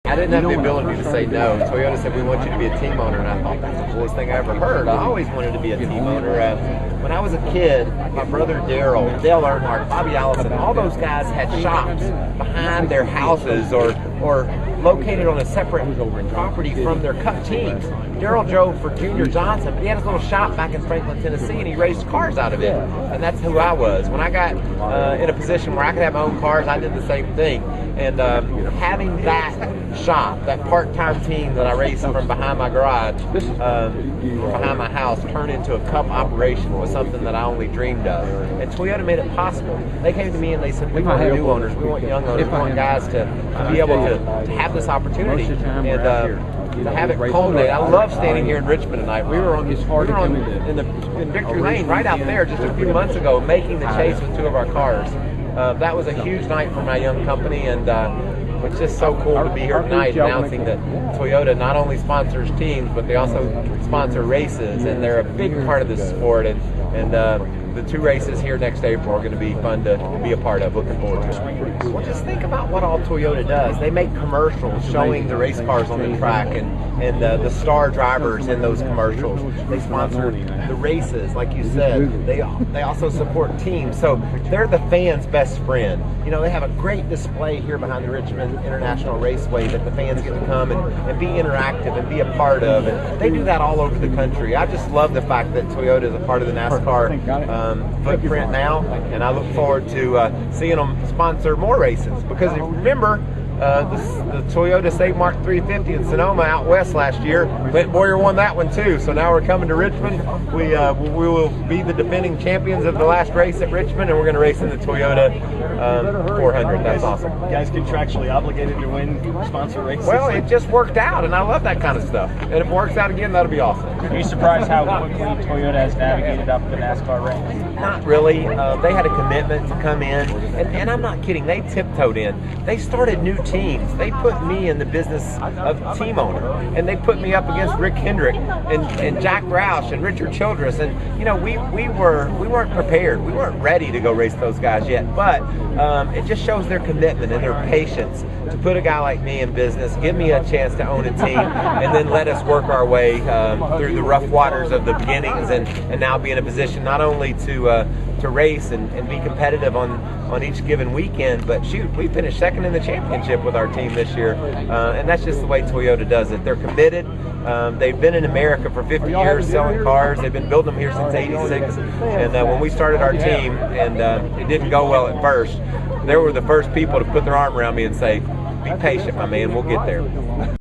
I didn't have the ability to say no. Toyota said, we want you to be a team owner, and I thought that's the coolest thing I ever heard. I always wanted to be a team owner. When I was a kid, my brother Daryl, Dale Earnhardt, Bobby Allison, all those guys had shops behind their houses or located on a separate property from their cup teams. Daryl drove for Junior Johnson, but he had his little shop back in Franklin, Tennessee, and he raced cars out of it. And that's who I was. When I got in a position where I could have my own cars, I did the same thing. And having that shop, that part-time team that I raced from behind my garage, behind my house, turn into a cup operation was something that I only dreamed of. And Toyota made it possible. They came to me and they said, we want new owners, we want young owners, we want guys to be able to have this opportunity and to have it culminate. I love standing here in Richmond tonight. We were in Victory Lane right out there just a few months ago making the chase with two of our cars. That was a huge night for my young company, and it's just so cool to be here tonight announcing that Toyota not only sponsors teams, but they also sponsor races, and they're a big part of this sport. And the two races here next April are going to be fun to be a part of. Looking forward to it. Well, just think about what all Toyota does. They make commercials showing the race cars on the track and the star drivers in those commercials. They sponsor the races, like you said. They also support teams. So they're the fans' best friend. You know, they have a great display here behind the Richmond International Raceway that the fans get to come and be interactive and be a part of. And they do that all over the country. I just love the fact that Toyota is a part of the NASCAR footprint now, and I look forward to seeing them sponsor more races. Because if you remember, the Toyota Save Mark 350 in Sonoma out west last year, Clint Boyer won that one too. So now we're coming to Richmond. We will be the defending champions of the last race at Richmond, and we're going to race in the Toyota 400. That's awesome. You guys contractually obligated to win sponsor races? Well, it just worked out, and I love that kind of stuff. And if it works out again, that'll be awesome. Are you surprised how quickly Toyota has navigated up the NASCAR ranks? Not really. They had a commitment to come in, and I'm not kidding. They tiptoed in. They started new teams. They put me in the business of team owner, and they put me up against Rick Hendrick and Jack Roush and Richard Childress. And you know, we weren't prepared. We weren't ready to go race those guys yet. But it just shows their commitment and their patience to put a guy like me in business, give me a chance to own a team, and then let us work our way through the rough waters of the beginnings, and now be in a position not only to race and be competitive on each given weekend, but shoot, we finished second in the championship with our team this year, and that's just the way Toyota does it. They're committed. They've been in America for 50 years selling cars. They've been building them here since '86, and when we started our team, and it didn't go well at first, they were the first people to put their arm around me and say, be patient, my man, we'll get there.